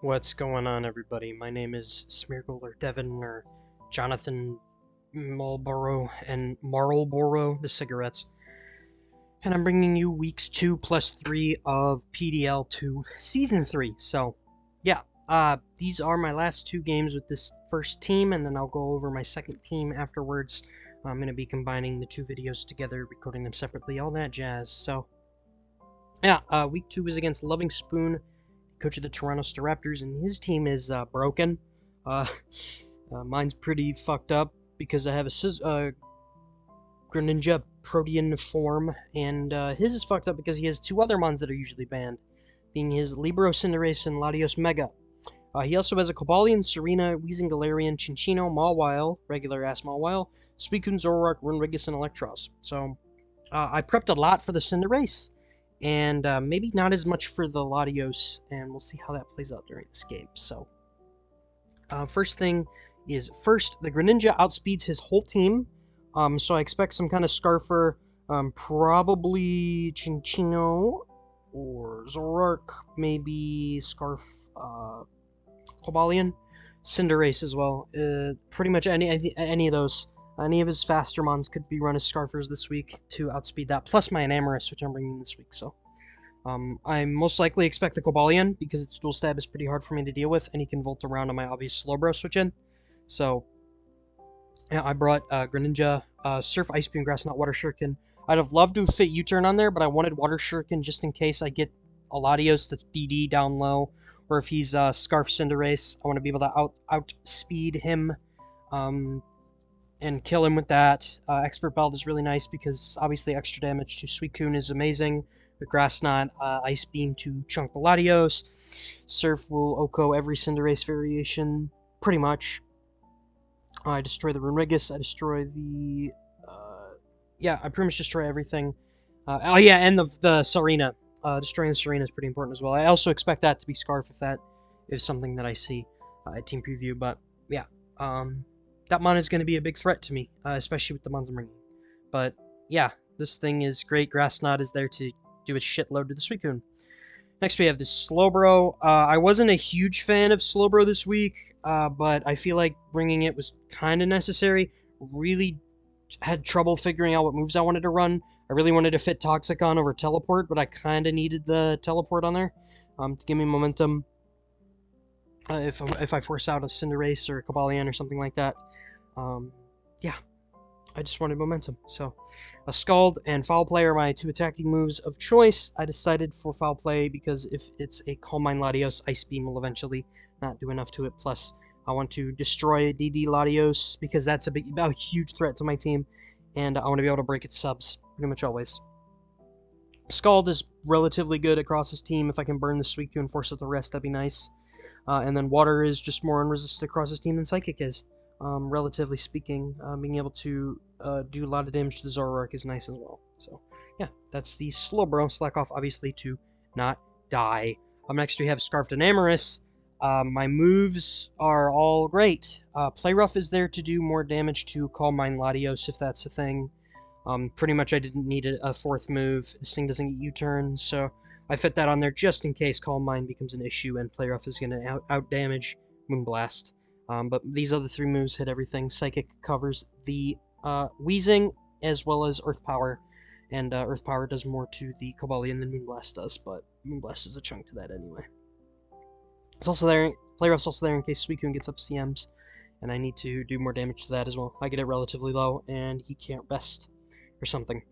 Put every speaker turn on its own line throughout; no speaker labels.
What's going on, everybody? My name is Smeargle or Devin or Jonathan Marlboro, the cigarettes. And I'm bringing you weeks 2+3 of PDL 2 Season 3. So, yeah, these are my last two games with this first team, and then I'll go over my second team afterwards. I'm going to be combining the two videos together, recording them separately, all that jazz. So, yeah, week 2 is against Loving Spoon, coach of the Toronto Staraptors, and his team is broken. Mine's pretty fucked up because I have a Greninja Protean form, and his is fucked up because he has two other mons that are usually banned, being his Libero Cinderace and Latios Mega. He also has a Cobalion, Serena, Weezing Galarian, Chinchino, Mawile, regular-ass Mawile, Suicune, Zoroark, Runrigus, and Electros. So, I prepped a lot for the Cinderace, and maybe not as much for the Latios, and we'll see how that plays out during this game. So, first thing is, the Greninja outspeeds his whole team, so I expect some kind of Scarfer, probably Chinchino, or Zoroark, maybe Scarf, Cobalion, Cinderace as well, pretty much any of those. Any of his faster mons could be run as Scarfers this week to outspeed that, plus my Enamorus, which I'm bringing this week. So, I most likely expect the Cobalion, because its dual stab is pretty hard for me to deal with, and he can Volt around on my obvious Slowbro switch in. So, yeah, I brought Greninja, Surf, Ice Beam, Grass Knot, Water Shuriken. I'd have loved to fit U-Turn on there, but I wanted Water Shuriken just in case I get a Latios that's DD down low, or if he's Scarf Cinderace, I want to be able to outspeed him, and kill him with that. Expert Belt is really nice because obviously extra damage to Suicune is amazing. The Grass Knot, Ice Beam to chunk the Latios. Surf will OHKO every Cinderace variation, pretty much. I destroy the Runrigus, I destroy the... yeah, I pretty much destroy everything. Oh yeah, and the Serena. Destroying the Serena is pretty important as well. I also expect that to be Scarf if that is something that I see at Team Preview, but yeah. That mon is going to be a big threat to me, especially with the mons I'm bringing. But yeah, this thing is great. Grass Knot is there to do a shitload to the Suicune. Next we have this Slowbro. I wasn't a huge fan of Slowbro this week, but I feel like bringing it was kind of necessary. Really had trouble figuring out what moves I wanted to run. I really wanted to fit Toxicon over Teleport, but I kind of needed the Teleport on there to give me momentum. If I force out a Cinderace or a Cobalion or something like that. Yeah, I just wanted momentum. So, a Scald and Foul Play are my two attacking moves of choice. I decided for Foul Play because if it's a Calm Mind Latios, Ice Beam will eventually not do enough to it. Plus, I want to destroy DD Latios because that's a huge threat to my team, and I want to be able to break its subs pretty much always. Scald is relatively good across his team. If I can burn the Suicune and force out the rest, that'd be nice. And then Water is just more unresisted across his team than Psychic is, relatively speaking. Being able to do a lot of damage to the Zoroark is nice as well. So, yeah, that's the Slowbro. Slack off, obviously, to not die. Next we have Scarfed Enamorus. My moves are all great. Play Rough is there to do more damage to Calm Mind Latios, if that's a thing. Pretty much I didn't need a fourth move. This thing doesn't get U-turns, so I fit that on there just in case Calm Mind becomes an issue and Play Rough is going to out-damage Moonblast. But these other three moves hit everything. Psychic covers the Weezing as well as Earth Power, and Earth Power does more to the Cobalion than Moonblast does, but Moonblast is a chunk to that anyway. It's also there. Play Rough's also there in case Suicune gets up CMs, and I need to do more damage to that as well. I get it relatively low, and he can't rest or something.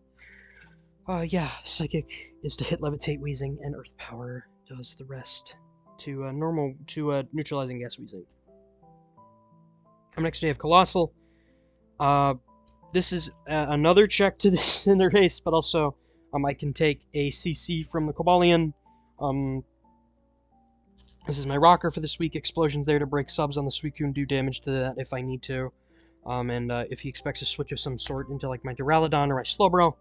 Yeah, Psychic is to hit Levitate Weezing, and Earth Power does the rest to neutralizing Gas Weezing. Next we have Colossal. This is another check to the Cinderace, but also I can take a CC from the Cobalion. This is my rocker for this week. Explosion's there to break subs on the Suicune, do damage to that if I need to. And if he expects a switch of some sort into like my Duraludon or my Slowbro,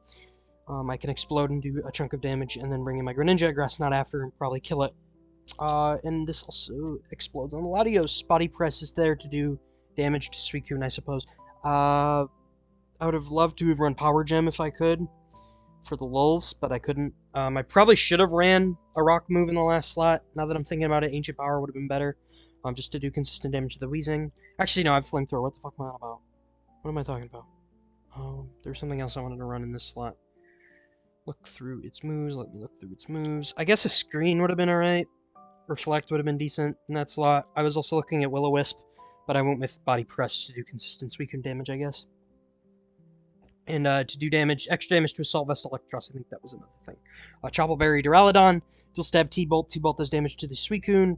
I can explode and do a chunk of damage, and then bring in my Greninja, Grass Knot after, and probably kill it. And this also explodes on the Latios. Body Press is there to do damage to Suicune, I suppose. I would have loved to have run Power Gem if I could, for the lulz, but I couldn't. I probably should have ran a rock move in the last slot. Now that I'm thinking about it, Ancient Power would have been better, just to do consistent damage to the Weezing. Actually, no, I have Flamethrower. What the fuck am I on about? What am I talking about? There's something else I wanted to run in this slot. Look through its moves. Let me look through its moves. I guess a Screen would have been alright. Reflect would have been decent in that slot. I was also looking at Will-O-Wisp, but I went with Body Press to do consistent Suicune damage, I guess. And to do damage, extra damage to Assault Vest Electros, I think that was another thing. Chople Berry Duraludon, Dual Stab T-Bolt. T-Bolt does damage to the Suicune.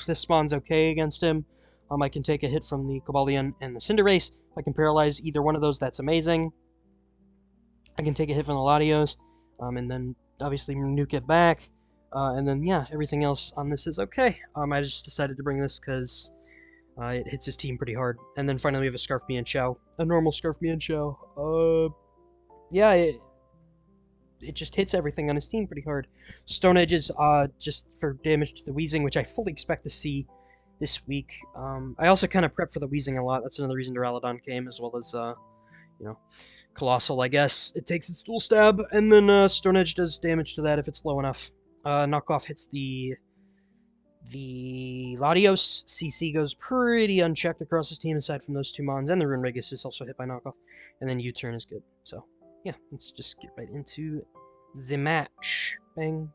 This spawn's okay against him. I can take a hit from the Cobalion and the Cinderace. I can paralyze either one of those, that's amazing. I can take a hit from the Latios, and then obviously nuke it back. And then, yeah, everything else on this is okay. I just decided to bring this because it hits his team pretty hard. And then finally we have a Scarf Mienshao. A normal Scarf Mienshao. Yeah, it just hits everything on his team pretty hard. Stone Edge is just for damage to the Weezing, which I fully expect to see this week. I also kind of prep for the Weezing a lot. That's another reason Duraludon came, as well as, you know, Colossal, I guess. It takes its Dual Stab, and then Stone Edge does damage to that if it's low enough. Knockoff hits the Latios. CC goes pretty unchecked across his team, aside from those two Mons, and the Runerigus is also hit by knockoff. And then U-turn is good. So, yeah, let's just get right into the match. Bang,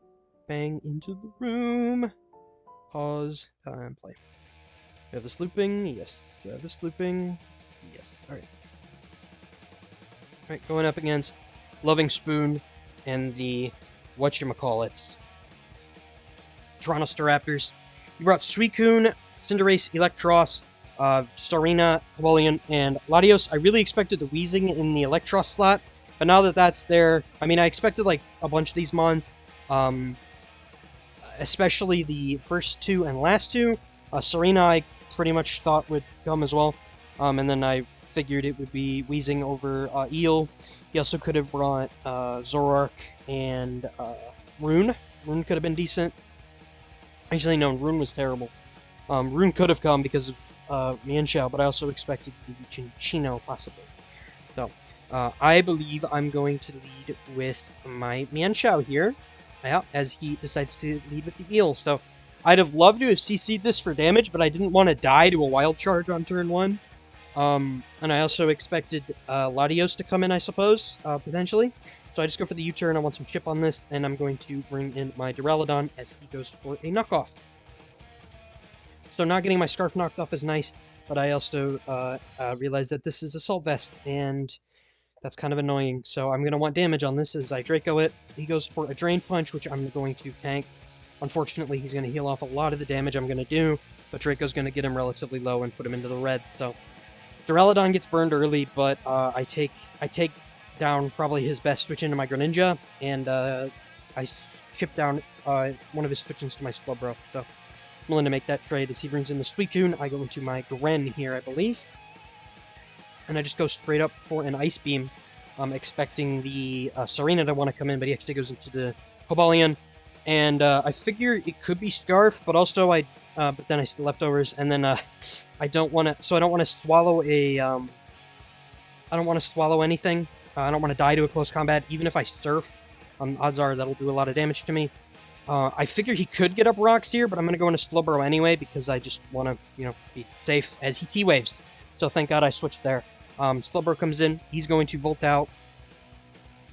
bang, into the room. Pause, time, play. Do I have this looping? Yes. Do I have this looping? Yes. Alright. Alright, going up against Loving Spoon and the whatchamacallits. Toronto Staraptors. He brought Suicune, Cinderace, Electros, Starina, Cobalion, and Latios. I really expected the Weezing in the Electros slot, but now that that's there, I mean, I expected like a bunch of these Mons, especially the first two and last two. Serena, I pretty much thought would come as well, and then I figured it would be Weezing over Eel. He also could have brought Zoroark and Rune. Rune could have been decent. Actually, no, Rune was terrible. Rune could have come because of Mienshao, but I also expected the Chinchino, possibly. So, I believe I'm going to lead with my Mienshao here, as he decides to lead with the Eel. So, I'd have loved to have CC'd this for damage, but I didn't want to die to a Wild Charge on turn 1. And I also expected Latios to come in, I suppose, potentially. So I just go for the U-turn. I want some chip on this, and I'm going to bring in my Duraludon as he goes for a knockoff. So not getting my Scarf knocked off is nice, but I also realized that this is Assault Vest, and that's kind of annoying. So I'm going to want damage on this as I Draco it. He goes for a Drain Punch, which I'm going to tank. Unfortunately, he's going to heal off a lot of the damage I'm going to do, but Draco's going to get him relatively low and put him into the red. So Duraludon gets burned early, but I take down probably his best switch into my Greninja, and I chip down one of his switch-ins to my Slowbro. So I'm willing to make that trade. As he brings in the Suicune, I go into my Gren here, I believe. And I just go straight up for an Ice Beam, expecting the Serena to want to come in, but he actually goes into the Cobalion. And I figure it could be Scarf, but also but then I still leftovers, and then I don't want to swallow a I don't want to swallow anything. I don't want to die to a close combat, even if I Surf. Odds are that'll do a lot of damage to me. I figure he could get up Rocks here, but I'm going to go into Slowbro anyway, because I just want to, be safe as he T-Waves. So thank God I switched there. Slowbro comes in. He's going to Volt out,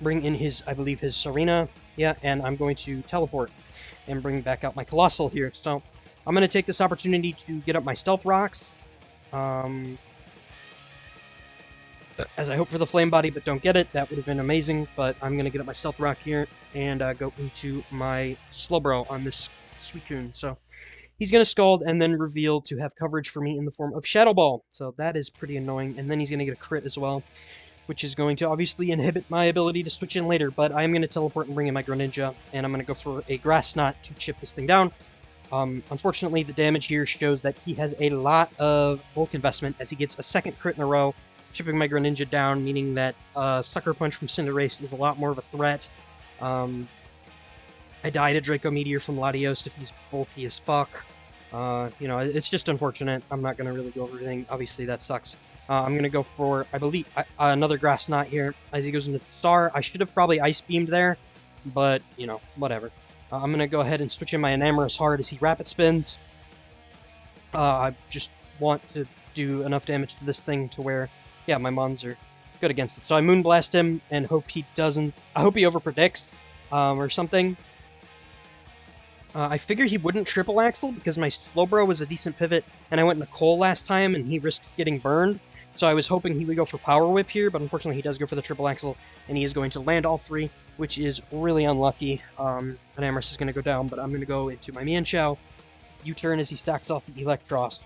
bring in I believe his Serena. Yeah, and I'm going to Teleport and bring back out my Colossal here. So I'm going to take this opportunity to get up my Stealth Rocks. As I hope for the Flame Body, but don't get it. That would have been amazing, but I'm going to get up my Stealth Rock here and go into my Slowbro on this Suicune. So he's going to Scald and then reveal to have coverage for me in the form of Shadow Ball. So that is pretty annoying. And then he's going to get a crit as well, which is going to obviously inhibit my ability to switch in later, but I'm going to teleport and bring in my Greninja, and I'm going to go for a Grass Knot to chip this thing down. Unfortunately, the damage here shows that he has a lot of bulk investment, as he gets a second crit in a row, chipping my Greninja down, meaning that Sucker Punch from Cinderace is a lot more of a threat. I died a Draco Meteor from Latios if he's bulky as fuck. It's just unfortunate. I'm not going to really go over everything. Obviously, that sucks. I'm going to go for, I believe, another Grass Knot here as he goes into the Star. I should have probably Ice Beamed there, but, you know, whatever. I'm going to go ahead and switch in my Enamorous Heart as he Rapid Spins. I just want to do enough damage to this thing to where, yeah, my Mons are good against it. So I Moonblast him and hope he doesn't... I hope he overpredicts or something. I figured he wouldn't triple axle because my Slowbro was a decent pivot, and I went into Cole last time and he risked getting burned. So I was hoping he would go for Power Whip here, but unfortunately he does go for the triple axle, and he is going to land all three, which is really unlucky. Enamorous is going to go down, but I'm going to go into my Mienshao. U-turn as he stacks off the Electros.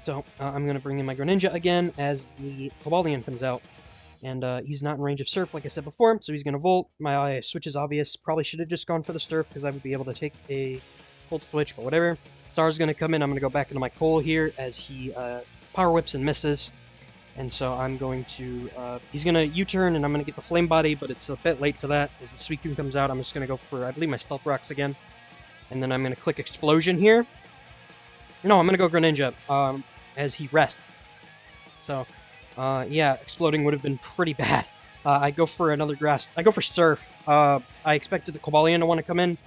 So I'm going to bring in my Greninja again as the Cobalion comes out. And he's not in range of Surf, like I said before, so he's going to Volt. My switch is obvious. Probably should have just gone for the Surf, because I would be able to take a Volt switch, but whatever. Star's going to come in. I'm going to go back into my Cole here as he Power Whips and misses. And so I'm going to... he's going to U-turn, and I'm going to get the Flame Body, but it's a bit late for that. As the Suicune comes out, I'm just going to go for, I believe, my Stealth Rocks again. And then I'm going to click Explosion here. No, I'm going to go Greninja as he rests. So... yeah, exploding would have been pretty bad. I go for another grass. I go for Surf. I expected the Cobalion to want to come in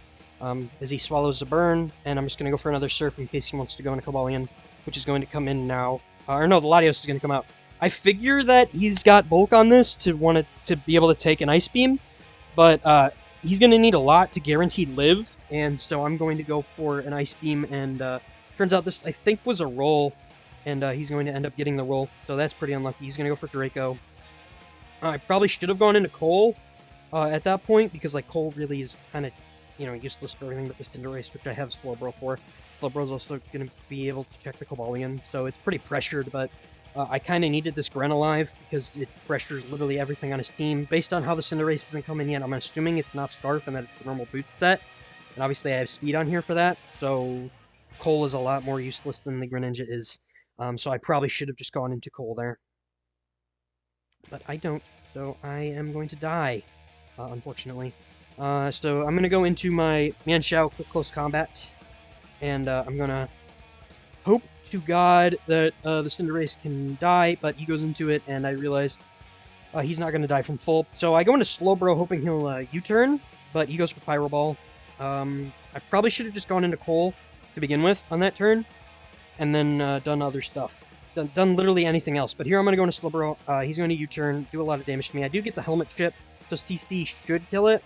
as he swallows a burn, and I'm just going to go for another Surf in case he wants to go into Cobalion, which is going to come in now. Or no, the Latios is going to come out. I figure that he's got Bulk on this to want to be able to take an Ice Beam, but he's going to need a lot to guaranteed live, and so I'm going to go for an Ice Beam, and turns out this, I think, was a roll. And he's going to end up getting the roll, so that's pretty unlucky. He's going to go for Draco. I probably should have gone into Cole at that point, because like Cole really is kind of, you know, useless for everything but the Cinderace, which I have Slowbro for. Slowbro's also going to be able to check the Cobalion, so it's pretty pressured, but I kind of needed this Gren alive, because it pressures literally everything on his team. Based on how the Cinderace isn't coming yet, I'm assuming it's not Scarf and that it's the normal boot set, and obviously I have Speed on here for that, so Cole is a lot more useless than the Greninja is. So I probably should have just gone into Cole there. But I don't, so I am going to die, unfortunately. So I'm going to go into my Mienshao Quick Close Combat, and I'm going to hope to God that the Cinderace can die, but he goes into it, and I realize he's not going to die from full. So I go into Slowbro hoping he'll U-turn, but he goes for Pyro Ball. I probably should have just gone into Cole to begin with on that turn, and then done other stuff. Done literally anything else. But here I'm going to go into Slowbro. He's going to U-turn, do a lot of damage to me. I do get the Helmet Chip, so CC should kill it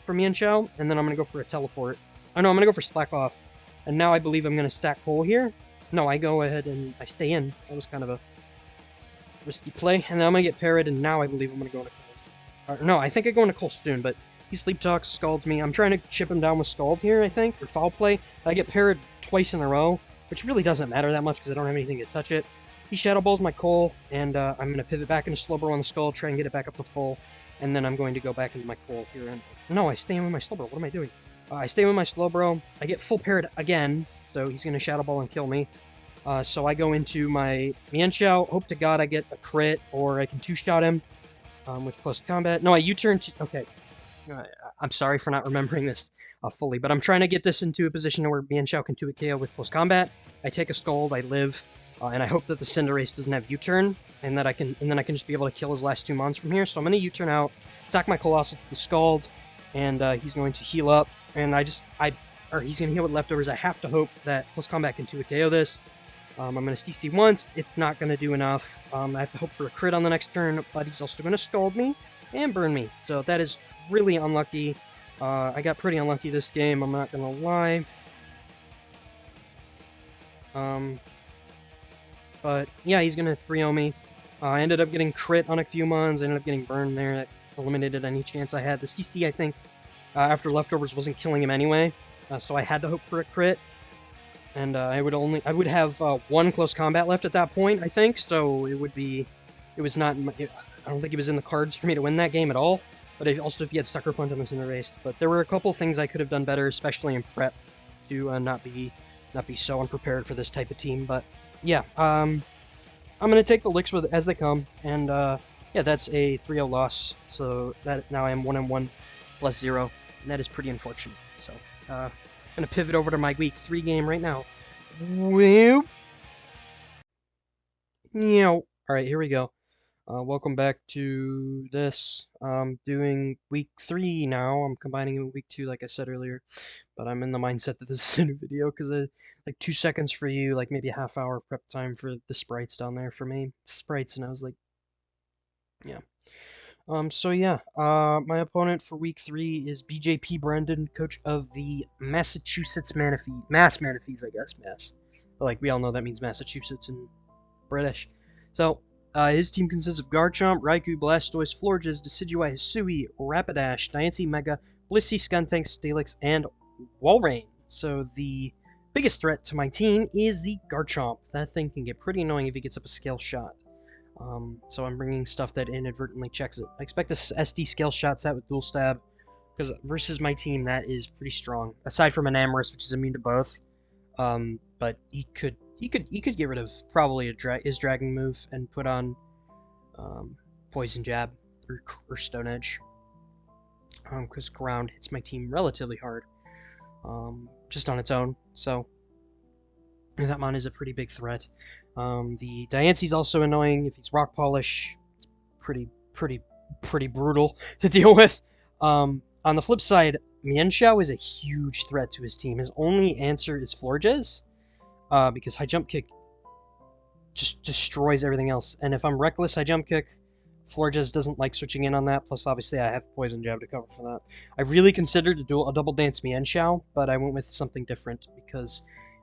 for Mienshao, and then I'm going to go for a Teleport. Oh no, I'm going to go for Slack Off. And now I believe I'm going to stack Cole here. No, I go ahead and I stay in. That was kind of a risky play. And then I'm going to get Parrot, and now I believe I'm going to go into Cole. No, I think I go into Cole soon, but he Sleep Talks, Scalds me. I'm trying to chip him down with Scald here, I think, or Foul Play. I get Parrot twice in a row, which really doesn't matter that much because I don't have anything to touch it. He Shadow Balls my Cole, and I'm going to pivot back into Slowbro on the Skull, try and get it back up to full, and then I'm going to go back into my Cole here. And no, I stay in with my Slowbro. What am I doing? I stay with my Slowbro. I get full Parrot again, so he's going to Shadow Ball and kill me. So I go into my Mienshao, hope to God I get a crit, or I can two-shot him with Close Combat. No, I U-turn to... Okay. I'm sorry for not remembering this fully, but I'm trying to get this into a position where Mienshao can 2-hit KO with Close Combat. I take a Scald, I live, and I hope that the Cinderace doesn't have U-turn, and that I can just be able to kill his last 2 mons from here. So I'm going to U-turn out, stack my Colossal to the Scald, and he's going to heal up, and he's going to heal with leftovers. I have to hope that Close Combat can 2-hit KO this. I'm going to CC once, it's not going to do enough. I have to hope for a crit on the next turn, but he's also going to Scald me and burn me. So that is really unlucky. I got pretty unlucky this game, I'm not going to lie. But yeah, he's going to 3-0 me. I ended up getting crit on a few mons, I ended up getting burned there. That eliminated any chance I had. The CC, I think, after leftovers wasn't killing him anyway, so I had to hope for a crit. And I would have 1 Close Combat left at that point, I think, so I don't think it was in the cards for me to win that game at all. But also if he had Sucker Punch on this in the race. But there were a couple things I could have done better, especially in prep, to not be so unprepared for this type of team. But yeah, I'm gonna take the licks as they come, and yeah, that's a 3-0 loss. So that now I am 1-1 plus 0, and that is pretty unfortunate. So I'm gonna pivot over to my week 3 game right now. Whoop. Alright, here we go. Welcome back to this. Doing week 3 now. I'm combining it with week 2, like I said earlier. But I'm in the mindset that this is a new video, because like 2 seconds for you, like maybe a half hour prep time for the sprites down there for me. Sprites, and I was like, yeah. So yeah, my opponent for week 3 is BJP Brendan, coach of the Massachusetts Manaphies. Manaphies, I guess, Mass. But, like, we all know that means Massachusetts in British. So, his team consists of Garchomp, Raikou, Blastoise, Florges, Decidueye, Hisui, Rapidash, Diancie, Mega, Blissey, Skuntank, Steelix, and Walrein. So, the biggest threat to my team is the Garchomp. That thing can get pretty annoying if he gets up a Scale Shot. So I'm bringing stuff that inadvertently checks it. I expect this SD Scale Shot set with Dual Stab, because versus my team, that is pretty strong. Aside from an Amorous, which is immune to both. But he could get rid of probably his Dragon move and put on Poison Jab or Stone Edge. Because Ground hits my team relatively hard, just on its own. So that mon is a pretty big threat. The Diancie's also annoying. If he's Rock Polish, it's pretty brutal to deal with. On the flip side, Mienshao is a huge threat to his team. His only answer is Florges, because High Jump Kick just destroys everything else. And if I'm Reckless High Jump Kick, Florges doesn't like switching in on that. Plus, obviously, I have Poison Jab to cover for that. I really considered a Double Dance Mienshao, but I went with something different because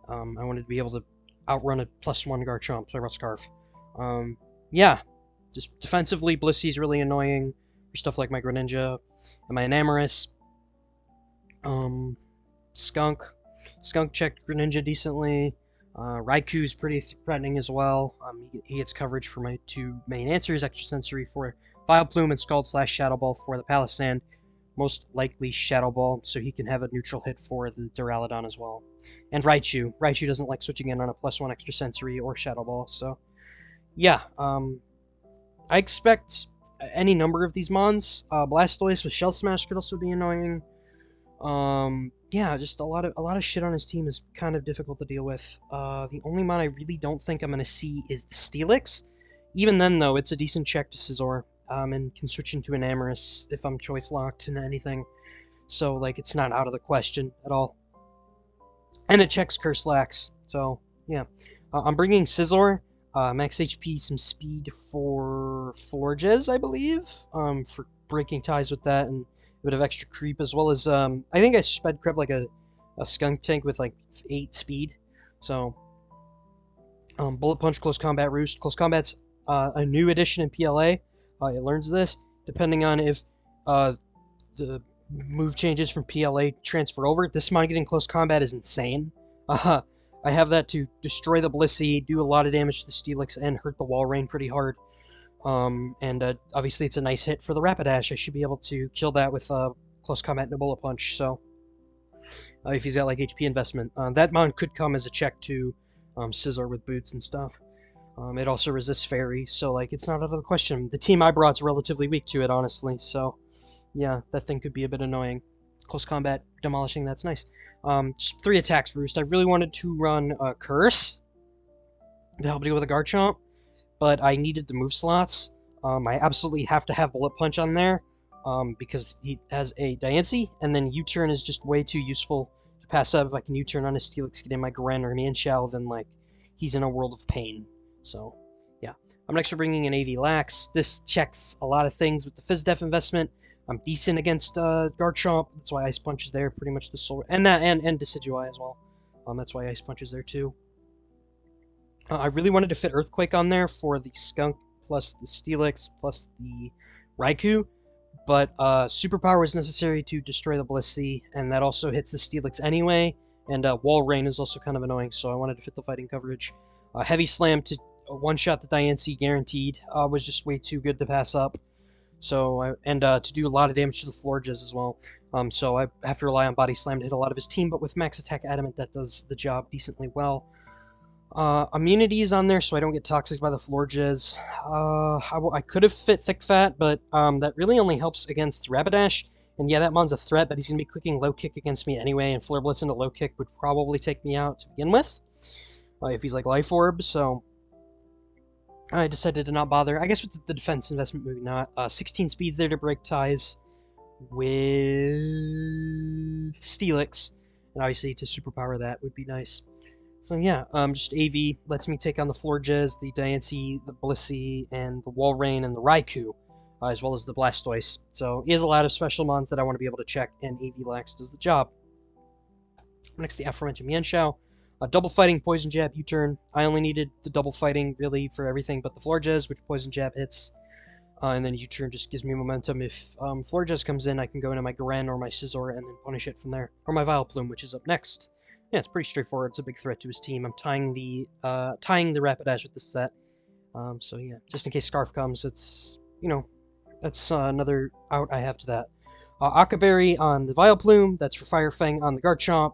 I wanted to be able to outrun a +1 Garchomp, so I brought Scarf. Yeah, just defensively, Blissey's really annoying for stuff like my Greninja and my Enamorous. Skunk checked Greninja decently. Raikou's pretty threatening as well. He gets coverage for my 2 main answers, Extra Sensory for Vile Plume and Scald / Shadow Ball for the Palisand. Most likely Shadow Ball, so he can have a neutral hit for the Duraludon as well. And Raichu. Raichu doesn't like switching in on a +1 Extra Sensory or Shadow Ball, so yeah. I expect any number of these mons. Blastoise with Shell Smash could also be annoying. Yeah, just a lot of shit on his team is kind of difficult to deal with. The only mon I really don't think I'm gonna see is the Steelix. Even then, though, it's a decent check to Scizor. And can switch into an Amorous if I'm choice locked into anything. So, like, it's not out of the question at all. And it checks Curse-Lax, so, yeah. I'm bringing Scizor, max HP, some speed for Florges, I believe, for breaking ties with that, and a bit of extra creep, as well as, I think I sped crib like a Skuntank with, like, 8 speed. So, Bullet Punch, Close Combat, Roost. Close Combat's a new addition in PLA. It learns this, depending on if the move changes from PLA transfer over. This mon getting Close Combat is insane. I have that to destroy the Blissey, do a lot of damage to the Steelix, and hurt the Walrein pretty hard. Obviously it's a nice hit for the Rapidash. I should be able to kill that with Close Combat and a Bullet Punch, so if he's got like HP investment. That mon could come as a check to Scizor with boots and stuff. It also resists Fairy, so, like, it's not out of the question. The team I brought's relatively weak to it, honestly, so, yeah, that thing could be a bit annoying. Close Combat, demolishing, that's nice. Just 3 attacks, Roost. I really wanted to run Curse to help deal with a Garchomp, but I needed the move slots. I absolutely have to have Bullet Punch on there, because he has a Diancie, and then U-Turn is just way too useful to pass up. If I can U-Turn on his Steelix, get in my Gren or Mienshao, then, like, he's in a world of pain. So, yeah. I'm next for bringing an AV Lax. This checks a lot of things with the Phys-Def investment. I'm decent against Garchomp. That's why Ice Punch is there, pretty much the sole. And Decidueye as well. That's why Ice Punch is there, too. I really wanted to fit Earthquake on there for the Skunk, plus the Steelix, plus the Raikou. But Superpower was necessary to destroy the Blissey, and that also hits the Steelix anyway. And Walrein is also kind of annoying, so I wanted to fit the fighting coverage. Heavy Slam to one-shot the Diancie guaranteed was just way too good to pass up. So, to do a lot of damage to the Florges as well. So I have to rely on Body Slam to hit a lot of his team, but with Max Attack Adamant, that does the job decently well. Immunity is on there, so I don't get toxic by the Florges. I could have fit Thick Fat, but that really only helps against Rapidash. And yeah, that mon's a threat, but he's going to be clicking Low Kick against me anyway, and Flare Blitz into Low Kick would probably take me out to begin with. If he's like Life Orb, so I decided to not bother. I guess with the defense investment, maybe not. 16 speeds there to break ties with Steelix, and obviously to superpower that would be nice. So yeah, just AV lets me take on the Florges, the Diancie, the Blissey, and the Walrein, and the Raikou, as well as the Blastoise. So he has a lot of special mons that I want to be able to check, and AV Lax does the job. Next, the aforementioned Mienshao. Double fighting, poison jab, U-turn. I only needed the double fighting, really, for everything but the Florges, which poison jab hits. And then U-turn just gives me momentum. If Florges comes in, I can go into my Garen or my Scizor and then punish it from there. Or my Vileplume, which is up next. Yeah, it's pretty straightforward. It's a big threat to his team. I'm tying the Rapidash with this set. So yeah, just in case Scarf comes, it's, you know, that's another out I have to that. Akaberry on the Vileplume, that's for Fire Fang on the Garchomp.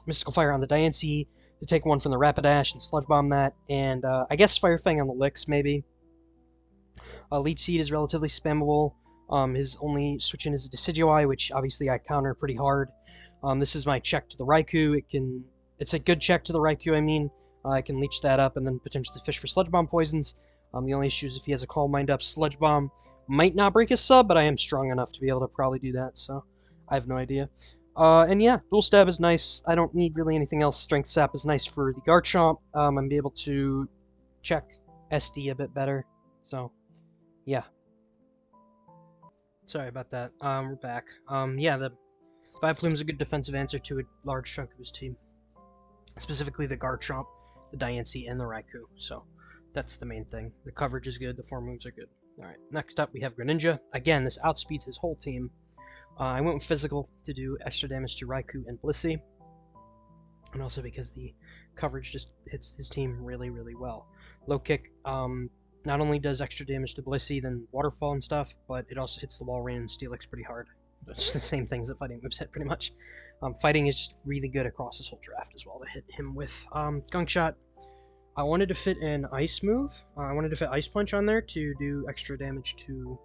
Mystical Fire on the Diancie to take one from the Rapidash and Sludge Bomb that. And I guess Fire Fang on the Licks, maybe. Leech Seed is relatively spammable. His only switch in is a Decidueye, which obviously I counter pretty hard. This is my check to the Raikou. It's a good check to the Raikou, I mean. I can leech that up and then potentially fish for Sludge Bomb poisons. The only issue is if he has a Calm Mind up, Sludge Bomb might not break his sub, but I am strong enough to be able to probably do that, so I have no idea. And yeah, Dual Stab is nice. I don't need really anything else. Strength Sap is nice for the Garchomp. I'm be able to check SD a bit better, so yeah. Sorry about that. We're back. Yeah, the Vileplume is a good defensive answer to a large chunk of his team. Specifically the Garchomp, the Diancie, and the Raikou. So, that's the main thing. The coverage is good, the 4 moves are good. Alright, next up we have Greninja. Again, this outspeeds his whole team. I went with Physical to do extra damage to Raikou and Blissey. And also because the coverage just hits his team really, really well. Low Kick, not only does extra damage to Blissey than Waterfall and stuff, but it also hits the Walrein and Steelix pretty hard. It's the same things that Fighting moves hit, pretty much. Fighting is just really good across this whole draft as well to hit him with. Gunk Shot, I wanted to fit an Ice move. I wanted to fit Ice Punch on there to do extra damage to...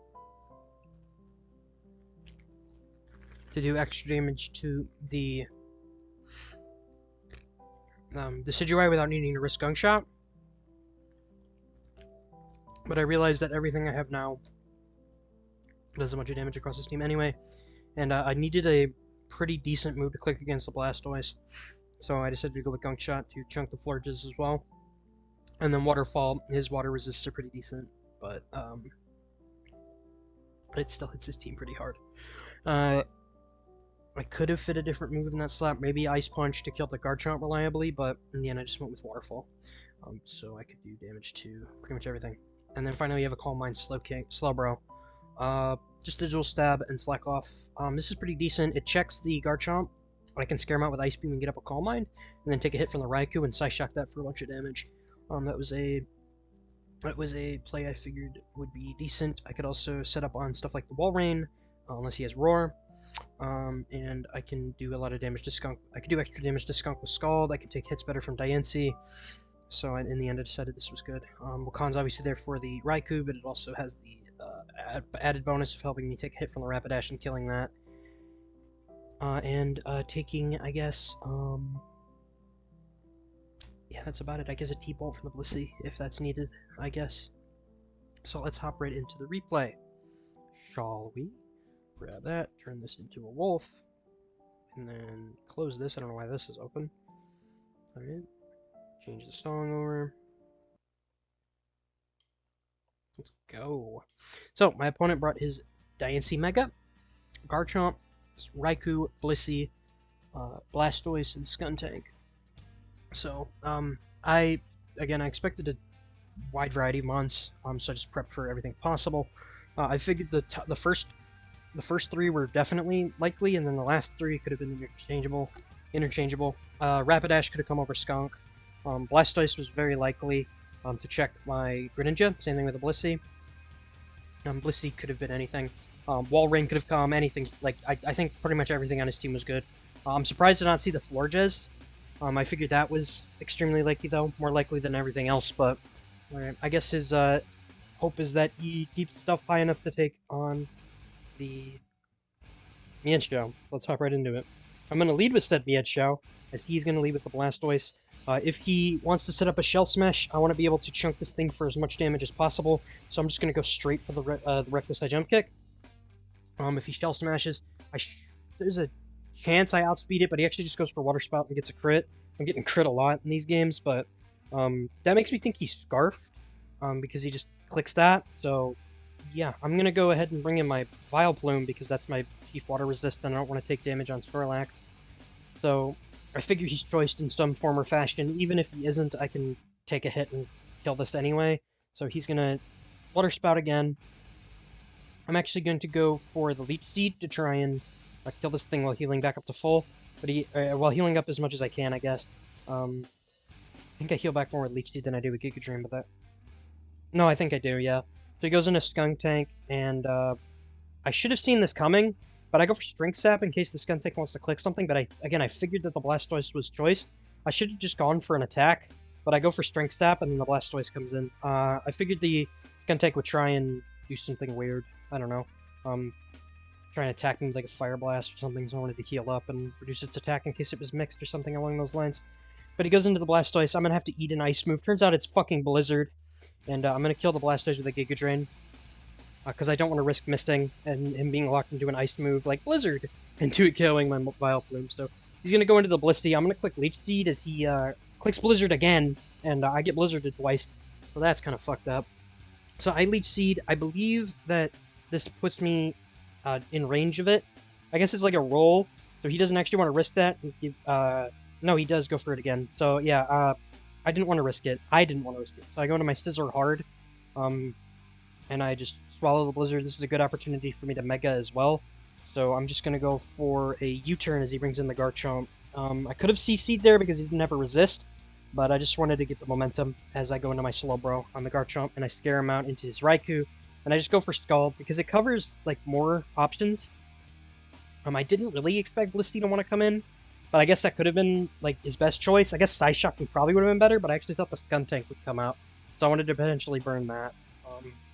the Decidueye without needing to risk Gunk Shot. But I realized that everything I have now does a bunch of damage across this team anyway. And I needed a pretty decent move to click against the Blastoise. So I decided to go with Gunk Shot to chunk the Florges as well. And then Waterfall, his water resists are pretty decent, but it still hits his team pretty hard. I could have fit a different move in that slot, maybe Ice Punch to kill the Garchomp reliably, but in the end I just went with Waterfall. So I could do damage to pretty much everything. And then finally we have a Calm Mind Slowbro. Just a Dual Stab and Slack Off. This is pretty decent. It checks the Garchomp. I can scare him out with Ice Beam and get up a Calm Mind, and then take a hit from the Raikou and Psyshock that for a bunch of damage. That was a play I figured would be decent. I could also set up on stuff like the Walrein, unless he has Roar. And I can do a lot of damage to Skunk. I can do extra damage to Skunk with Scald. I can take hits better from Diancie. So in the end, I decided this was good. Wakan's obviously there for the Raikou, but it also has the added bonus of helping me take a hit from the Rapidash and killing that. Taking, I guess, yeah, that's about it. I guess a T-Bolt from the Blissey, if that's needed, I guess. So let's hop right into the replay. Shall we? Grab that, turn this into a wolf, and then close this. I don't know why this is open. Alright. Change the song over. Let's go. So, my opponent brought his Diancie Mega, Garchomp, Raikou, Blissey, Blastoise, and Skuntank. So, I expected a wide variety of mons, so I just prepped for everything possible. I figured the first 3 were definitely likely, and then the last 3 could have been interchangeable. Rapidash could have come over Skunk. Blastoise was very likely to check my Greninja. Same thing with the Blissey. Blissey could have been anything. Walrein could have come, anything. Like, I think pretty much everything on his team was good. I'm surprised to not see the Florges. I figured that was extremely likely, though. More likely than everything else, but alright. I guess his hope is that he keeps stuff high enough to take on the Mienshao. Let's hop right into it. I'm going to lead with said Mienshao, as he's going to lead with the Blastoise. If he wants to set up a Shell Smash, I want to be able to chunk this thing for as much damage as possible, so I'm just going to go straight for the Reckless High Jump Kick. If he Shell Smashes, there's a chance I outspeed it, but he actually just goes for Water Spout and gets a crit. I'm getting crit a lot in these games, but that makes me think he's Scarfed, because he just clicks that, so yeah, I'm going to go ahead and bring in my Vileplume, because that's my chief water resist, and I don't want to take damage on Snorlax. So I figure he's choiced in some form or fashion. Even if he isn't, I can take a hit and kill this anyway. So he's going to Water Spout again. I'm actually going to go for the Leech Seed to try and kill this thing while healing back up to full. But while healing up as much as I can, I guess. I think I heal back more with Leech Seed than I do with Giga Drain, but that... No, I think I do, yeah. So he goes into Skunk Tank, and I should have seen this coming, but I go for Strength Sap in case the Skunk Tank wants to click something, but I figured that the Blastoise was choiced. I should have just gone for an attack, but I go for Strength Sap, and then the Blastoise comes in. I figured the Skunk Tank would try and do something weird. I don't know. Try and attack me with like a Fire Blast or something, so I wanted to heal up and reduce its attack in case it was mixed or something along those lines. But he goes into the Blastoise. I'm going to have to eat an Ice move. Turns out it's fucking Blizzard. And I'm going to kill the Blastoise with a Giga Drain. Because I don't want to risk missing and him being locked into an Ice move like Blizzard into it killing my Vileplume. So he's going to go into the Blisty. I'm going to click Leech Seed as he clicks Blizzard again. And I get Blizzarded twice. So that's kind of fucked up. So I Leech Seed. I believe that this puts me in range of it. I guess it's like a roll. So he doesn't actually want to risk that. No, he does go for it again. So yeah, I didn't want to risk it. I didn't want to risk it. So I go into my Scissor hard, and I just swallow the Blizzard. This is a good opportunity for me to Mega as well. So I'm just going to go for a U-turn as he brings in the Garchomp. I could have CC'd there because he didn't have a resist, but I just wanted to get the momentum as I go into my Slowbro on the Garchomp, and I scare him out into his Raikou, and I just go for Scald because it covers like more options. I didn't really expect Blisty to want to come in, but I guess that could have been, like, his best choice. I guess Psyshock probably would have been better, but I actually thought the Skunk Tank would come out. So I wanted to potentially burn that.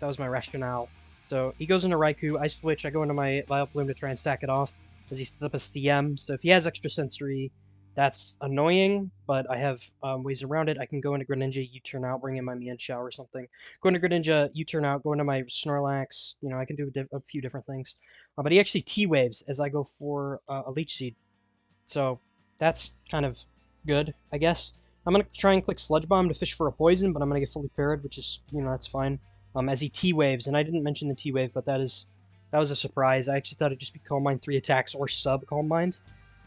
That was my rationale. So he goes into Raikou, I switch, I go into my Vileplume to try and stack it off, as he sets up a CM. So if he has Extra Sensory, that's annoying, but I have ways around it. I can go into Greninja, U-turn out, bring in my Mienshao or something. Go into Greninja, U-turn out, go into my Snorlax. You know, I can do a few different things. But he actually T-waves as I go for a Leech Seed. So that's kind of good, I guess. I'm going to try and click Sludge Bomb to fish for a poison, but I'm going to get fully parried, which is, you know, that's fine. As he T-waves, and I didn't mention the T-wave, but that was a surprise. I actually thought it'd just be Calm Mind 3 attacks or sub Calm Mind.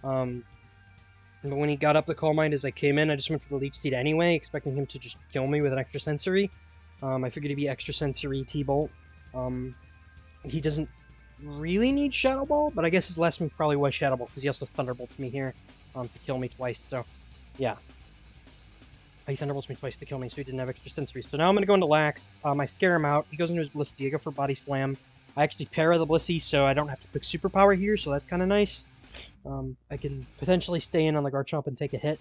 But when he got up the Calm Mind as I came in, I just went for the Leech Seed anyway, expecting him to just kill me with an Extra Sensory. I figured he'd be Extra Sensory T-Bolt. He doesn't really need Shadow Ball, but I guess his last move probably was Shadow Ball, because he also Thunderbolts me here to kill me twice, so yeah. He Thunderbolts me twice to kill me, so he didn't have Extra Sensory. So now I'm going to go into Lax. I scare him out. He goes into his Blisty. I go for Body Slam. I actually para the Blisty, so I don't have to click Superpower here, so that's kind of nice. I can potentially stay in on the Garchomp and take a hit,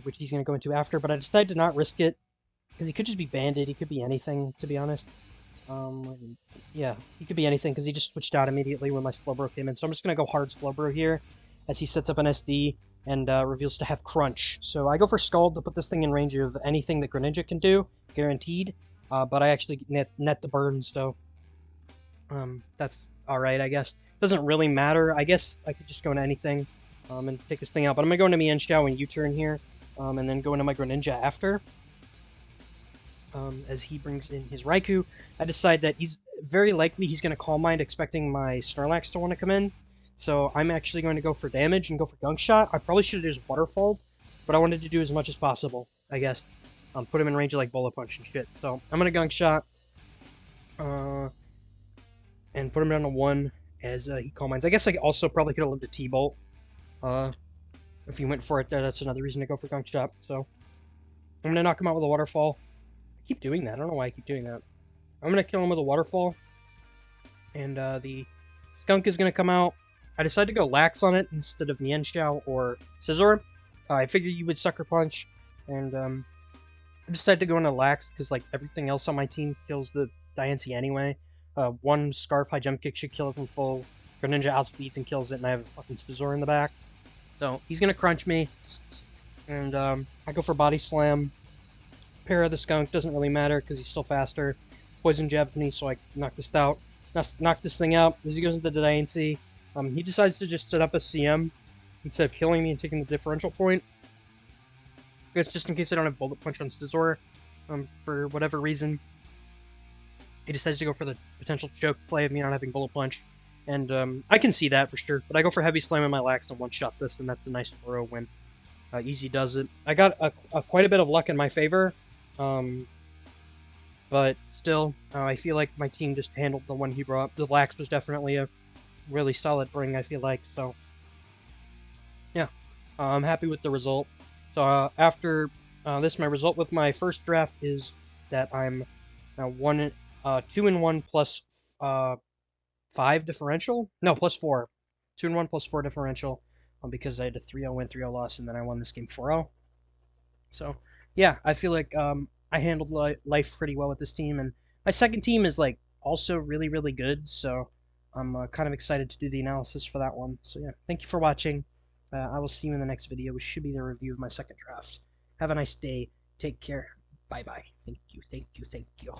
which he's going to go into after, but I decided to not risk it, because he could just be Banded. He could be anything, to be honest. Yeah, he could be anything, because he just switched out immediately when my Slowbro came in. So I'm just going to go hard Slowbro here, as he sets up an SD, and reveals to have Crunch. So I go for Scald to put this thing in range of anything that Greninja can do, guaranteed, but I actually net the burn, so that's alright, I guess. Doesn't really matter. I guess I could just go into anything and take this thing out, but I'm going to go into Mienshao and U-turn here, and then go into my Greninja after. As he brings in his Raikou, I decide that he's very likely he's going to Calm Mind, expecting my Snorlax to want to come in. So I'm actually going to go for damage and go for Gunk Shot. I probably should have just Waterfalled, but I wanted to do as much as possible, I guess. Put him in range of like Bullet Punch and shit. So I'm going to Gunk Shot, and put him down to 1 as he Calm Minds. I guess I also probably could have lived a T-Bolt. If he went for it there, that's another reason to go for Gunk Shot. So I'm going to knock him out with a Waterfall. I keep doing that. I don't know why I keep doing that. I'm going to kill him with a Waterfall. And the Skunk is going to come out. I decided to go Lax on it instead of Mienshao or Scizor. I figured you would Sucker Punch. And I decided to go into Lax because like everything else on my team kills the Diancie anyway. One Scarf High Jump Kick should kill it from full. Greninja outspeeds and kills it, and I have a fucking Scizor in the back. So he's going to crunch me. and I go for Body Slam. Para the Skunk doesn't really matter because he's still faster. Poison Jabs me, so I knock this out. Knock this thing out. As he goes into the Diancie, he decides to just set up a CM instead of killing me and taking the differential point. It's just in case I don't have Bullet Punch on Scizor, for whatever reason. He decides to go for the potential choke play of me not having Bullet Punch. And I can see that for sure. But I go for Heavy Slam on my Lax to one-shot this, and that's a nice 4-0 win. Easy does it. I got quite a bit of luck in my favor. But still, I feel like my team just handled the one he brought. The Lax was definitely a really solid bring, I feel like. So, yeah, I'm happy with the result. So after this, my result with my first draft is that I'm now 2-1 plus 5 differential. No, plus 4. 2-1 plus 4 differential. Because I had a 3-0 win, 3-0 loss, and then I won this game 4-0. So, yeah, I feel like I handled life pretty well with this team, and my second team is like also really, really good. So I'm kind of excited to do the analysis for that one. So yeah, thank you for watching. I will see you in the next video, which should be the review of my second draft. Have a nice day. Take care. Bye bye. Thank you. Thank you. Thank you.